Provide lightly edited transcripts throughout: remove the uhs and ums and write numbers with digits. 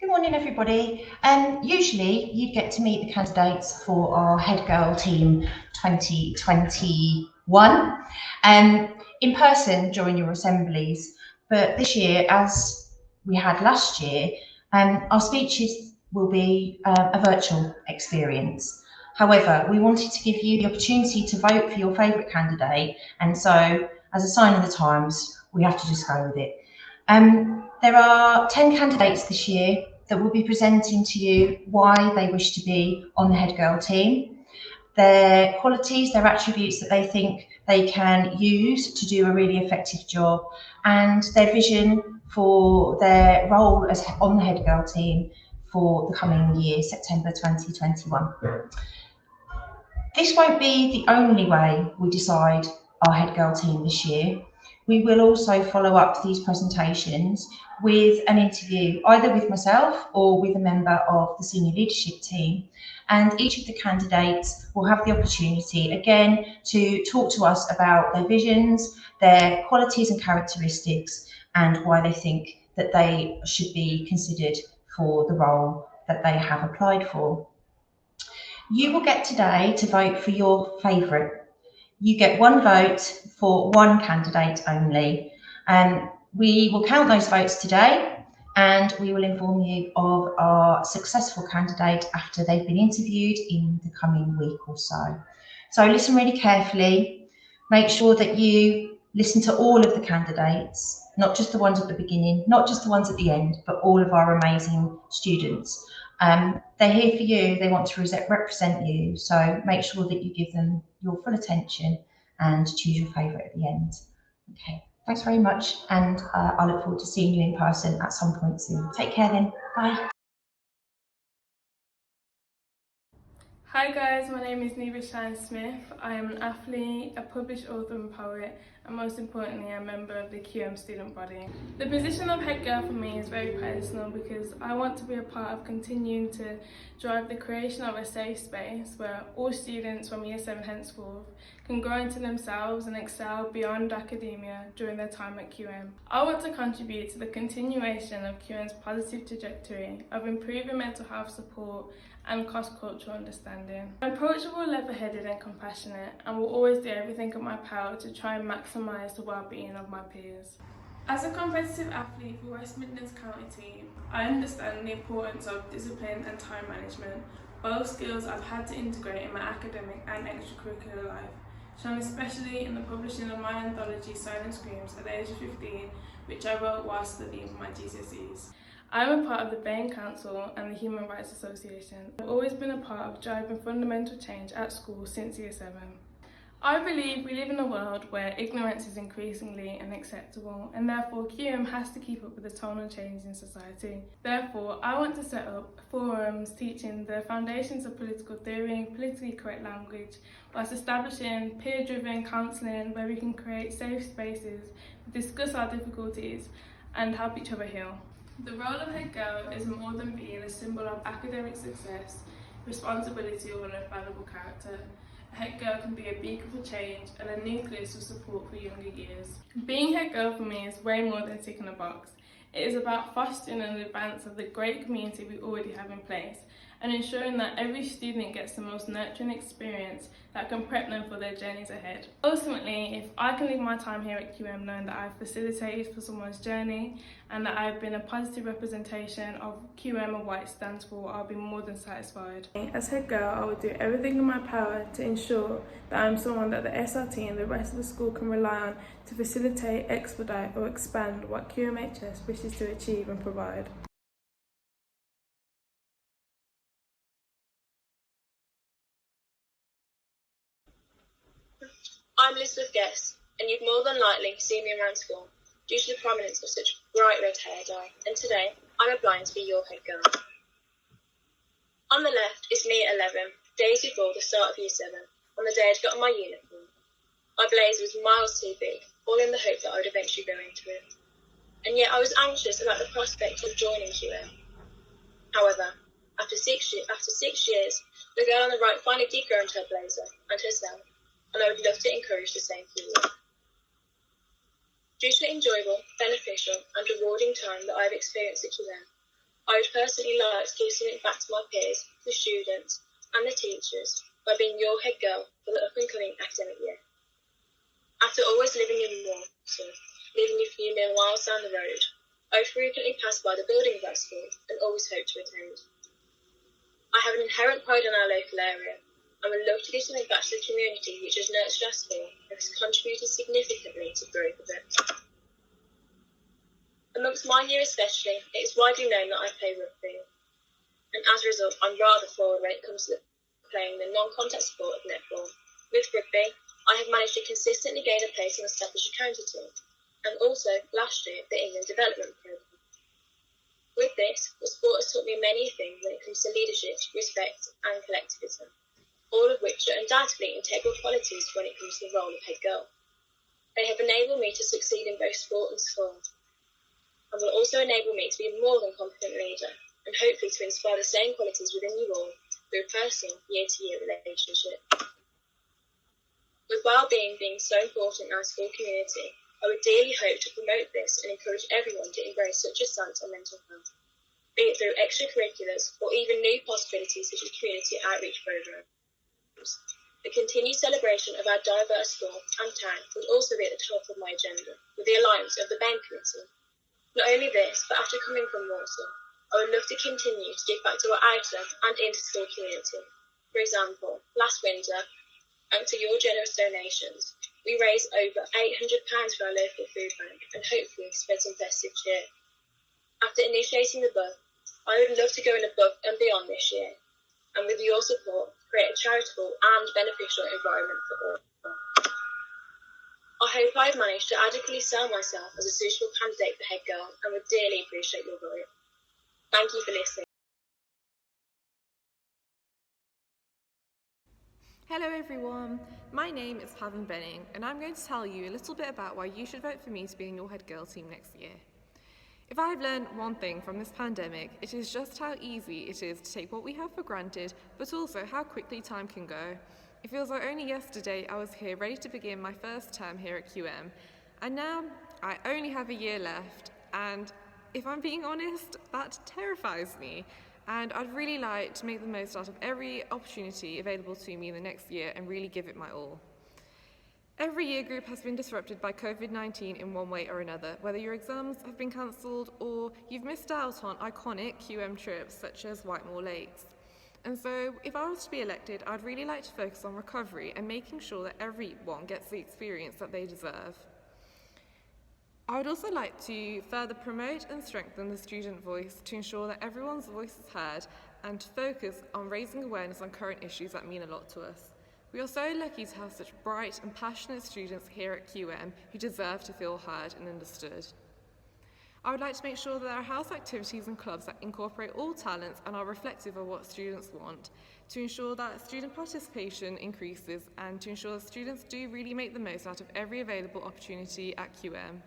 Good morning, everybody. Usually you'd get to meet the candidates for our Head Girl Team 2021 in person during your assemblies. But this year, as we had last year, our speeches will be a virtual experience. However, we wanted to give you the opportunity to vote for your favourite candidate, and so as a sign of the times, we have to just go with it. There are 10 candidates this year that will be presenting to you why they wish to be on the Head Girl team, their qualities, their attributes that they think they can use to do a really effective job, and their vision for their role as on the Head Girl team for the coming year, September 2021. This won't be the only way we decide our Head Girl team this year. We will also follow up these presentations with an interview, either with myself or with a member of the senior leadership team. And each of the candidates will have the opportunity again to talk to us about their visions, their qualities and characteristics, and why they think that they should be considered for the role that they have applied for. You will get today to vote for your favourite. You get one vote for one candidate only. We will count those votes today, and we will inform you of our successful candidate after they've been interviewed in the coming week or so. So listen really carefully. Make sure that you listen to all of the candidates, not just the ones at the beginning, not just the ones at the end, but all of our amazing students. They're here for you, they want to represent you, so make sure that you give them your full attention and choose your favourite at the end. Okay, thanks very much, and I look forward to seeing you in person at some point soon. Take care then, bye. Hi guys, my name is Neva Shine Smith. I am an athlete, a published author and poet, and most importantly a member of the QM student body. The position of head girl for me is very personal because I want to be a part of continuing to drive the creation of a safe space where all students from year 7 henceforth can grow into themselves and excel beyond academia during their time at QM. I want to contribute to the continuation of QM's positive trajectory of improving mental health support and cross-cultural understanding. I'm approachable, level-headed and compassionate, and will always do everything in my power to try and maximise the well-being of my peers. As a competitive athlete for West Midlands County team, I understand the importance of discipline and time management, both skills I've had to integrate in my academic and extracurricular life, shown especially in the publishing of my anthology Silent Screams at the age of 15, which I wrote while studying for my GCSEs. I'm a part of the Bain Council and the Human Rights Association. I've always been a part of driving fundamental change at school since year 7. I believe we live in a world where ignorance is increasingly unacceptable, and therefore QM has to keep up with the tonal change in society. Therefore, I want to set up forums teaching the foundations of political theory, politically correct language, whilst establishing peer-driven counselling where we can create safe spaces, discuss our difficulties and help each other heal. The role of head girl is more than being a symbol of academic success, responsibility or an infallible character. A head girl can be a beacon for change and a nucleus of support for younger years. Being head girl for me is way more than ticking a box. It is about fostering an advance of the great community we already have in place and ensuring that every student gets the most nurturing experience that can prep them for their journeys ahead. Ultimately, if I can leave my time here at QM knowing that I've facilitated for someone's journey and that I've been a positive representation of QM and what it stands for, I'll be more than satisfied. As head girl, I will do everything in my power to ensure that I'm someone that the SRT and the rest of the school can rely on to facilitate, expedite or expand what QMHS wishes to achieve and provide. I'm Elizabeth Guest, and you've more than likely seen me around school due to the prominence of such bright red hair dye, and today I'm applying to be your head girl. On the left is me at 11, days before the start of year 7, on the day I'd got on my uniform. My blazer was miles too big, all in the hope that I would eventually go into it. And yet I was anxious about the prospect of joining QM. However, after 6 years, the girl on the right finally did grow into her blazer and herself, and I would love to encourage the same for you. Due to the enjoyable, beneficial and rewarding time that I have experienced at QM, I would personally like to give something back to my peers, the students, and the teachers by being your head girl for the up-and-coming academic year. After always living in Russom, living a few mere miles down the road, I frequently pass by the building of our school and always hope to attend. I have an inherent pride in our local area and would love to give something back to the community which has nurtured our school and has contributed significantly to the growth of it. Amongst my year especially, it is widely known that I play rugby, and as a result I'm rather forward when it comes to playing the non-contact sport of netball. With rugby, I have managed to consistently gain a place in the established county team, and also last year the England Development Programme. With this, the sport has taught me many things when it comes to leadership, respect and collectivism, all of which are undoubtedly integral qualities when it comes to the role of head girl. They have enabled me to succeed in both sport and school, and will also enable me to be a more than competent leader, and hopefully to inspire the same qualities within you all through a personal year-to-year relationship. With well-being being so important in our school community, I would dearly hope to promote this and encourage everyone to embrace such a stance on mental health, be it through extracurriculars or even new possibilities such as community outreach programs. The continued celebration of our diverse school and town would also be at the top of my agenda, with the alliance of the BAME committee. Not only this, but after coming from Warsaw, I would love to continue to give back to our outer and inter-school community. For example, last winter, thanks to your generous donations, we raised over £800 for our local food bank and hopefully spread some festive cheer. After initiating the book, I would love to go above and beyond this year, and with your support, create a charitable and beneficial environment for all. I hope I've managed to adequately sell myself as a suitable candidate for head girl and would dearly appreciate your vote. Thank you for listening. Hello everyone, my name is Pavan Benning and I'm going to tell you a little bit about why you should vote for me to be in your head girl team next year. If I've learned one thing from this pandemic, it is just how easy it is to take what we have for granted, but also how quickly time can go. It feels like only yesterday I was here ready to begin my first term here at QM, and now I only have a year left, and if I'm being honest, that terrifies me. And I'd really like to make the most out of every opportunity available to me in the next year and really give it my all. Every year group has been disrupted by COVID-19 in one way or another, whether your exams have been cancelled or you've missed out on iconic QM trips such as Whitemoor Lakes. And so if I was to be elected, I'd really like to focus on recovery and making sure that everyone gets the experience that they deserve. I would also like to further promote and strengthen the student voice to ensure that everyone's voice is heard and to focus on raising awareness on current issues that mean a lot to us. We are so lucky to have such bright and passionate students here at QM who deserve to feel heard and understood. I would like to make sure that there are house activities and clubs that incorporate all talents and are reflective of what students want, to ensure that student participation increases and to ensure that students do really make the most out of every available opportunity at QM.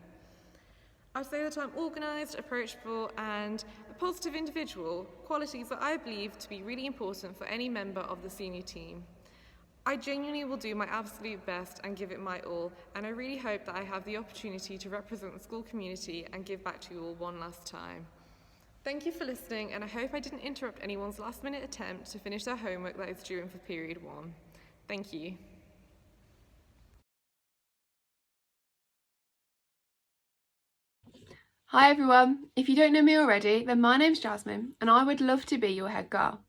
I'd say that I'm organised, approachable and a positive individual, qualities that I believe to be really important for any member of the senior team. I genuinely will do my absolute best and give it my all, and I really hope that I have the opportunity to represent the school community and give back to you all one last time. Thank you for listening, and I hope I didn't interrupt anyone's last-minute attempt to finish their homework that is due in for period 1. Thank you. Hi everyone, if you don't know me already, then my name's Jasmine and I would love to be your head girl.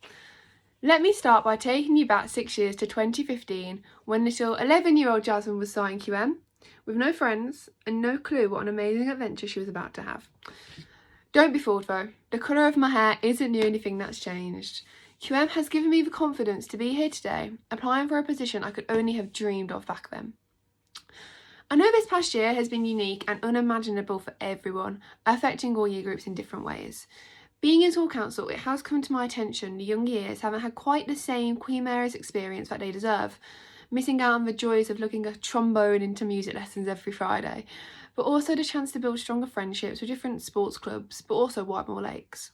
Let me start by taking you back 6 years to 2015 when little 11-year-old Jasmine was starting QM with no friends and no clue what an amazing adventure she was about to have. Don't be fooled though, the colour of my hair isn't the only thing that's changed. QM has given me the confidence to be here today, applying for a position I could only have dreamed of back then. I know this past year has been unique and unimaginable for everyone, affecting all year groups in different ways. Being in school council, it has come to my attention the young years haven't had quite the same QMHS experience that they deserve, missing out on the joys of looking a trombone into music lessons every Friday, but also the chance to build stronger friendships with different sports clubs, but also Whitemoor Lakes.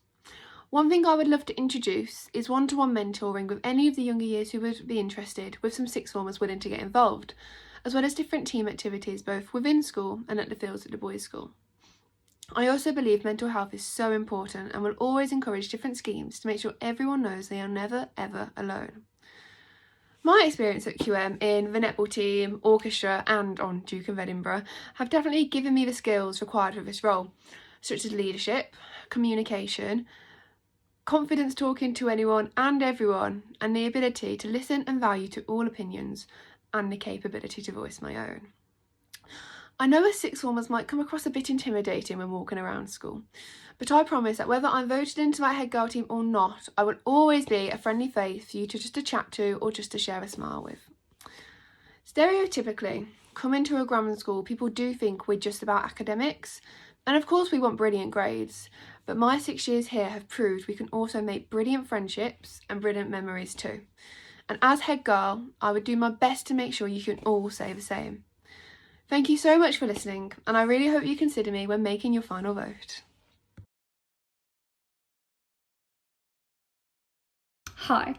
One thing I would love to introduce is one-to-one mentoring with any of the younger years who would be interested, with some sixth formers willing to get involved, as well as different team activities both within school and at the fields at the boys' school. I also believe mental health is so important and will always encourage different schemes to make sure everyone knows they are never ever alone. My experience at QM in the netball team, orchestra and on Duke of Edinburgh have definitely given me the skills required for this role, such as leadership, communication, confidence talking to anyone and everyone, and the ability to listen and value to all opinions, and the capability to voice my own. I know as sixth formers might come across a bit intimidating when walking around school, but I promise that whether I'm voted into that head girl team or not, I will always be a friendly face for you to just to chat to or just to share a smile with. Stereotypically, coming to a grammar school, people do think we're just about academics, and of course we want brilliant grades, but my 6 years here have proved we can also make brilliant friendships and brilliant memories too. And as head girl, I would do my best to make sure you can all say the same. Thank you so much for listening, and I really hope you consider me when making your final vote. Hi,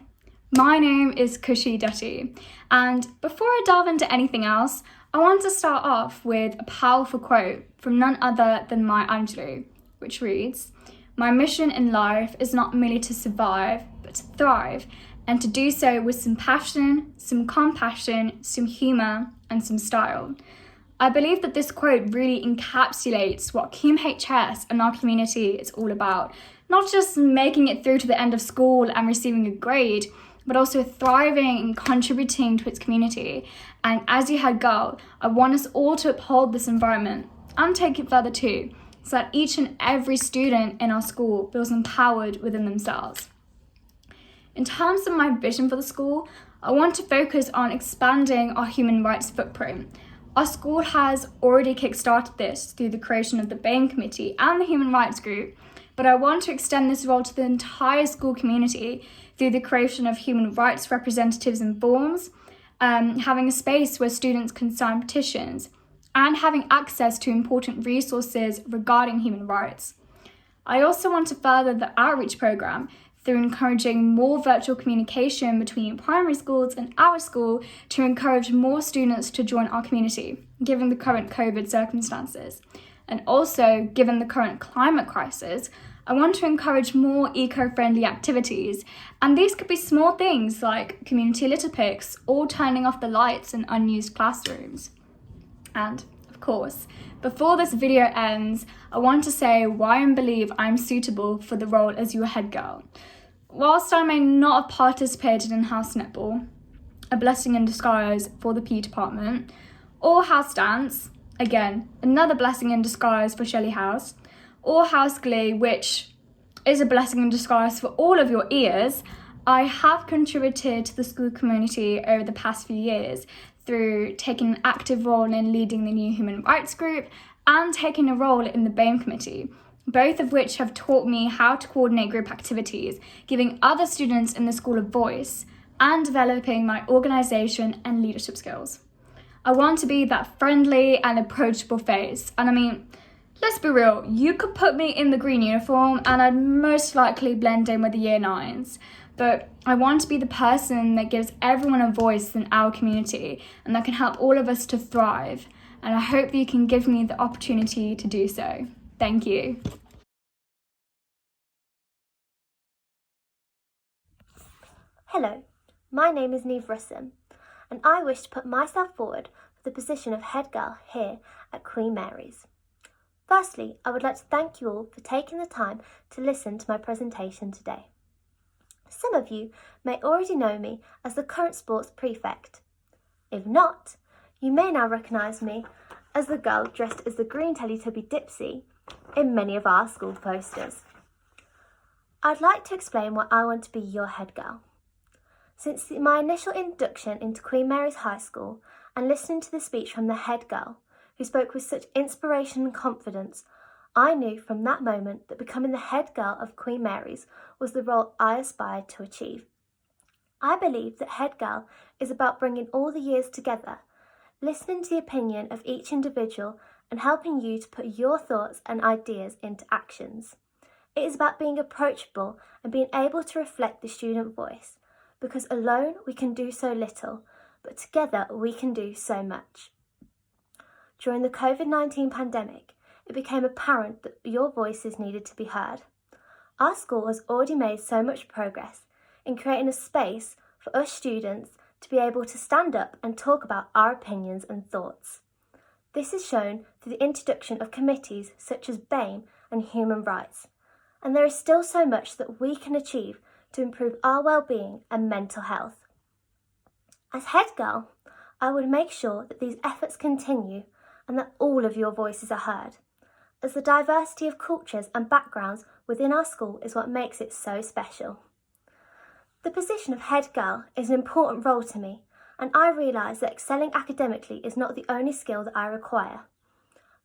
my name is Dutty, and before I delve into anything else, I want to start off with a powerful quote from none other than Maya Angelou, which reads, "My mission in life is not merely to survive, but to thrive, and to do so with some passion, some compassion, some humour, and some style." I believe that this quote really encapsulates what QMHS and our community is all about. Not just making it through to the end of school and receiving a grade, but also thriving and contributing to its community. And as your head girl, I want us all to uphold this environment and take it further too, so that each and every student in our school feels empowered within themselves. In terms of my vision for the school, I want to focus on expanding our human rights footprint. Our school has already kickstarted this through the creation of the BAME committee and the human rights group, but I want to extend this role to the entire school community through the creation of human rights representatives and forums, having a space where students can sign petitions, and having access to important resources regarding human rights. I also want to further the outreach programme through encouraging more virtual communication between primary schools and our school to encourage more students to join our community, given the current COVID circumstances. And also, given the current climate crisis, I want to encourage more eco-friendly activities. And these could be small things like community litter picks or turning off the lights in unused classrooms. And of course, before this video ends, I want to say why I believe I'm suitable for the role as your head girl. Whilst I may not have participated in house netball, a blessing in disguise for the PE department, or house dance, again, another blessing in disguise for Shelley House, or house glee, which is a blessing in disguise for all of your ears, I have contributed to the school community over the past few years through taking an active role in leading the new human rights group and taking a role in the BAME committee, both of which have taught me how to coordinate group activities, giving other students in the school a voice, and developing my organisation and leadership skills. I want to be that friendly and approachable face, and I mean, let's be real, you could put me in the green uniform and I'd most likely blend in with the year 9s, but I want to be the person that gives everyone a voice in our community and that can help all of us to thrive, and I hope that you can give me the opportunity to do so. Thank you. Hello, my name is Russom, and I wish to put myself forward for the position of head girl here at Queen Mary's. Firstly, I would like to thank you all for taking the time to listen to my presentation today. Some of you may already know me as the current sports prefect. If not, you may now recognise me as the girl dressed as the green Teletubby Dipsy in many of our school posters. I'd like to explain why I want to be your head girl. Since my initial induction into Queen Mary's High School and listening to the speech from the head girl, who spoke with such inspiration and confidence, I knew from that moment that becoming the head girl of Queen Mary's was the role I aspired to achieve. I believe that head girl is about bringing all the years together, listening to the opinion of each individual and helping you to put your thoughts and ideas into actions. It is about being approachable and being able to reflect the student voice, because alone we can do so little, but together we can do so much. During the COVID-19 pandemic, it became apparent that your voices needed to be heard. Our school has already made so much progress in creating a space for us students to be able to stand up and talk about our opinions and thoughts. This is shown through the introduction of committees such as BAME and Human Rights, and there is still so much that we can achieve to improve our well-being and mental health. As head girl, I would make sure that these efforts continue and that all of your voices are heard, as the diversity of cultures and backgrounds within our school is what makes it so special. The position of head girl is an important role to me, and I realise that excelling academically is not the only skill that I require.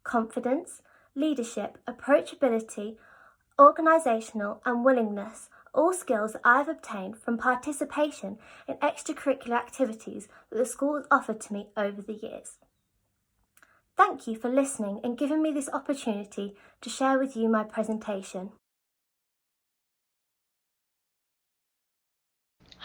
Confidence, leadership, approachability, organisational and willingness are all skills that I have obtained from participation in extracurricular activities that the school has offered to me over the years. Thank you for listening and giving me this opportunity to share with you my presentation.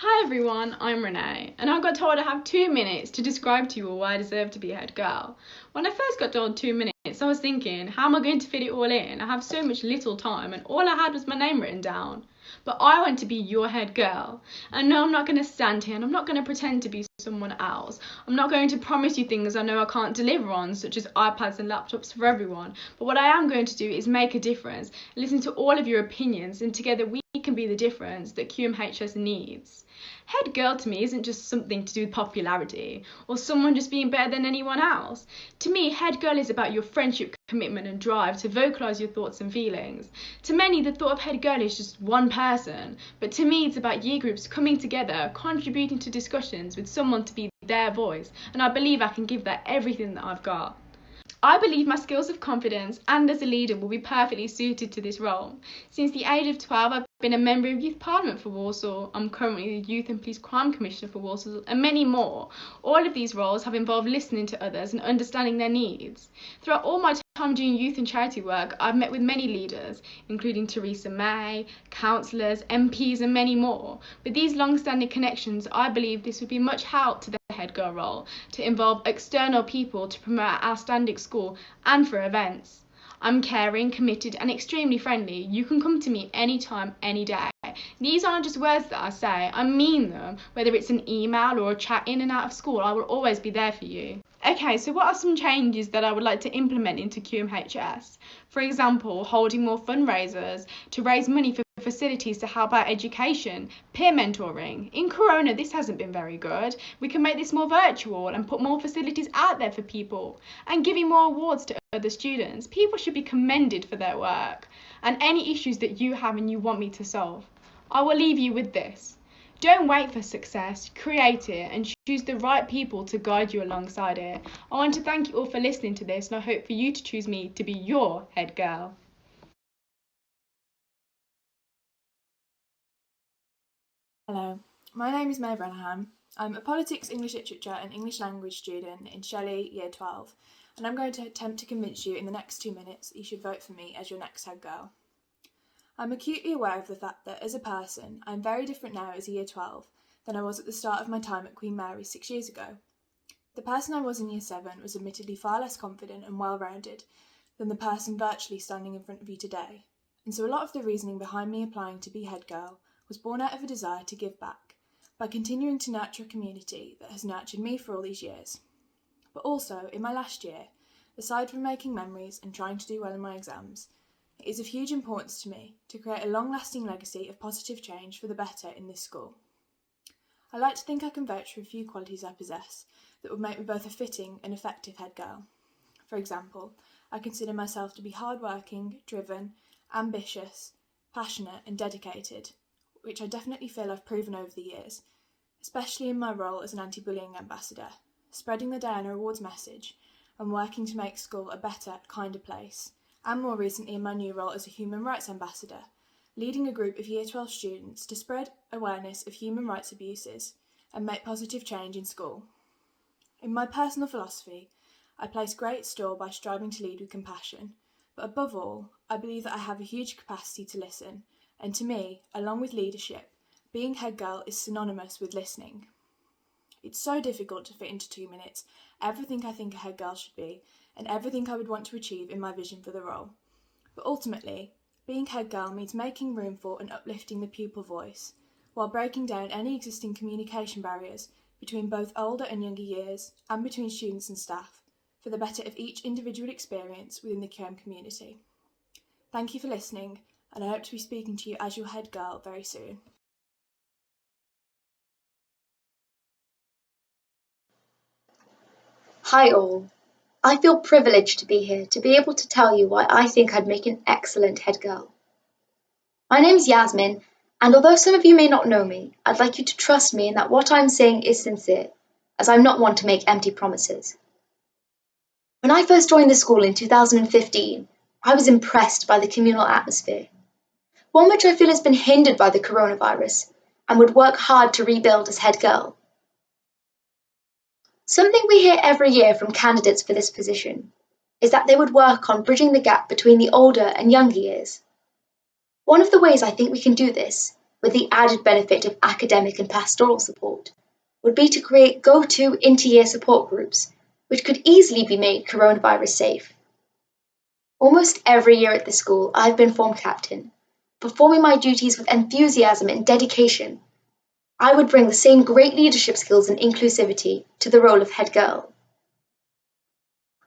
Hi everyone, I'm Renee, and I got told I have 2 minutes to describe to you all why I deserve to be a head girl. When I first got told 2 minutes, I was thinking, how am I going to fit it all in? I have so much little time, and all I had was my name written down. But I want to be your head girl. And no, I'm not going to stand here and I'm not going to pretend to be someone else. I'm not going to promise you things I know I can't deliver on, such as iPads and laptops for everyone. But what I am going to do is make a difference, listen to all of your opinions, and together we can be the difference that QMHS needs. Head girl to me isn't just something to do with popularity or someone just being better than anyone else. To me, head girl is about your friendship, commitment and drive to vocalise your thoughts and feelings. To many, the thought of head girl is just one person, but to me it's about year groups coming together, contributing to discussions with someone to be their voice, and I believe I can give that everything that I've got. I believe my skills of confidence and as a leader will be perfectly suited to this role. Since the age of 12, I've been a member of Youth Parliament for Walsall. I'm currently the Youth and Police Crime Commissioner for Walsall, and many more. All of these roles have involved listening to others and understanding their needs. Throughout all my time doing youth and charity work, I've met with many leaders, including Theresa May, councillors, MPs and many more. With these long-standing connections, I believe this would be much help to the head girl role, to involve external people to promote our outstanding school and for events. I'm caring, committed and extremely friendly. You can come to me anytime, any day. These aren't just words that I say, I mean them. Whether it's an email or a chat in and out of school, I will always be there for you. Okay, so what are some changes that I would like to implement into QMHS? For example, holding more fundraisers to raise money for facilities to help out education, peer mentoring. In Corona, this hasn't been very good. We can make this more virtual and put more facilities out there for people, and giving more awards to other students. People should be commended for their work, and any issues that you have and you want me to solve. I will leave you with this. Don't wait for success, create it and choose the right people to guide you alongside it. I want to thank you all for listening to this, and I hope for you to choose me to be your head girl. Hello, my name is Branham. I'm a politics, English literature and English language student in Shelley Year 12, and I'm going to attempt to convince you in the next 2 minutes that you should vote for me as your next head girl. I'm acutely aware of the fact that, as a person, I'm very different now as a Year 12 than I was at the start of my time at Queen Mary's 6 years ago. The person I was in Year 7 was admittedly far less confident and well-rounded than the person virtually standing in front of you today, and so a lot of the reasoning behind me applying to be head girl was born out of a desire to give back, by continuing to nurture a community that has nurtured me for all these years. But also, in my last year, aside from making memories and trying to do well in my exams, it is of huge importance to me to create a long-lasting legacy of positive change for the better in this school. I like to think I can vouch for a few qualities I possess that would make me both a fitting and effective head girl. For example, I consider myself to be hard-working, driven, ambitious, passionate and dedicated, which I definitely feel I've proven over the years, especially in my role as an anti-bullying ambassador, spreading the Diana Awards message and working to make school a better, kinder place, and more recently in my new role as a human rights ambassador, leading a group of Year 12 students to spread awareness of human rights abuses and make positive change in school. In my personal philosophy, I place great store by striving to lead with compassion, but above all, I believe that I have a huge capacity to listen, and to me, along with leadership, being head girl is synonymous with listening. It's so difficult to fit into 2 minutes everything I think a head girl should be, and everything I would want to achieve in my vision for the role. But ultimately, being head girl means making room for and uplifting the pupil voice, while breaking down any existing communication barriers between both older and younger years and between students and staff, for the better of each individual experience within the QM community. Thank you for listening, and I hope to be speaking to you as your head girl very soon. Hi all. I feel privileged to be here to be able to tell you why I think I'd make an excellent head girl. My name's Yasmin, and although some of you may not know me, I'd like you to trust me in that what I'm saying is sincere, as I'm not one to make empty promises. When I first joined the school in 2015, I was impressed by the communal atmosphere, one which I feel has been hindered by the coronavirus, and would work hard to rebuild as head girl. Something we hear every year from candidates for this position is that they would work on bridging the gap between the older and younger years. One of the ways I think we can do this, with the added benefit of academic and pastoral support, would be to create go-to inter-year support groups, which could easily be made coronavirus safe. Almost every year at the school, I've been form captain, performing my duties with enthusiasm and dedication. I would bring the same great leadership skills and inclusivity to the role of head girl.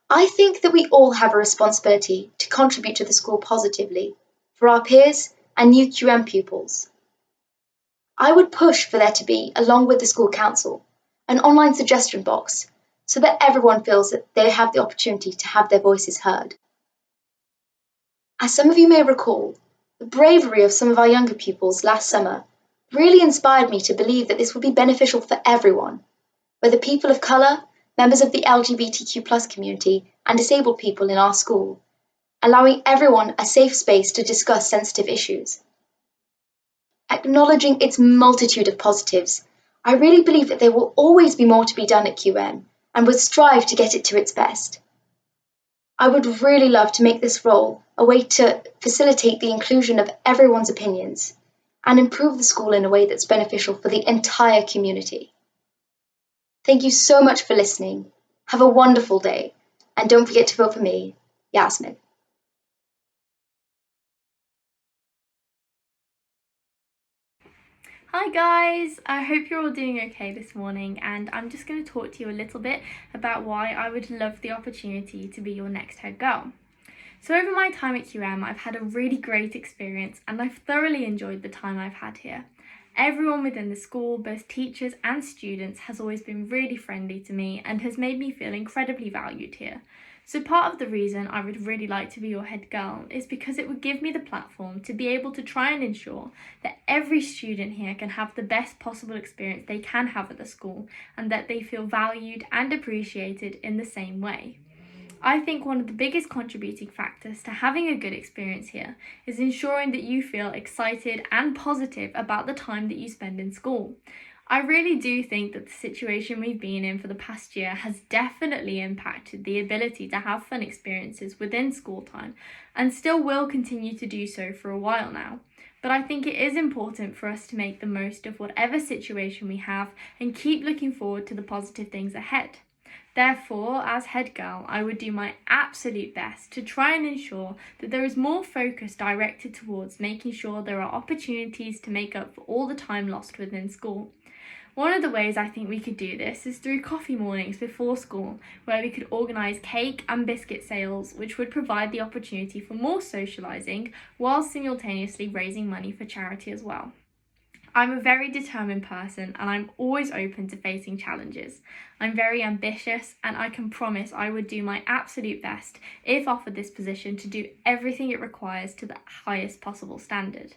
I think that we all have a responsibility to contribute to the school positively for our peers and new QM pupils. I would push for there to be, along with the school council, an online suggestion box so that everyone feels that they have the opportunity to have their voices heard. As some of you may recall, the bravery of some of our younger pupils last summer really inspired me to believe that this would be beneficial for everyone, whether people of colour, members of the LGBTQ+ community, and disabled people in our school, allowing everyone a safe space to discuss sensitive issues. Acknowledging its multitude of positives, I really believe that there will always be more to be done at QM, and would strive to get it to its best. I would really love to make this role a way to facilitate the inclusion of everyone's opinions, and improve the school in a way that's beneficial for the entire community. Thank you so much for listening. Have a wonderful day, and don't forget to vote for me, Yasmin. Hi guys, I hope you're all doing okay this morning, and I'm just going to talk to you a little bit about why I would love the opportunity to be your next head girl. So over my time at QM, I've had a really great experience and I've thoroughly enjoyed the time I've had here. Everyone within the school, both teachers and students, has always been really friendly to me and has made me feel incredibly valued here. So part of the reason I would really like to be your head girl is because it would give me the platform to be able to try and ensure that every student here can have the best possible experience they can have at the school, and that they feel valued and appreciated in the same way. I think one of the biggest contributing factors to having a good experience here is ensuring that you feel excited and positive about the time that you spend in school. I really do think that the situation we've been in for the past year has definitely impacted the ability to have fun experiences within school time, and still will continue to do so for a while now. But I think it is important for us to make the most of whatever situation we have and keep looking forward to the positive things ahead. Therefore, as head girl, I would do my absolute best to try and ensure that there is more focus directed towards making sure there are opportunities to make up for all the time lost within school. One of the ways I think we could do this is through coffee mornings before school, where we could organise cake and biscuit sales, which would provide the opportunity for more socialising while simultaneously raising money for charity as well. I'm a very determined person and I'm always open to facing challenges. I'm very ambitious and I can promise I would do my absolute best, if offered this position, to do everything it requires to the highest possible standard.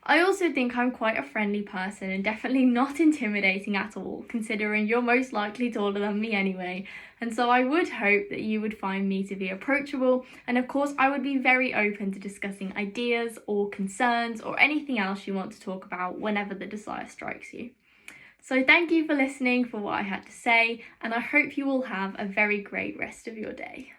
I also think I'm quite a friendly person and definitely not intimidating at all, considering you're most likely taller than me anyway, and so I would hope that you would find me to be approachable, and of course I would be very open to discussing ideas or concerns or anything else you want to talk about whenever the desire strikes you. So thank you for listening for what I had to say, and I hope you all have a very great rest of your day.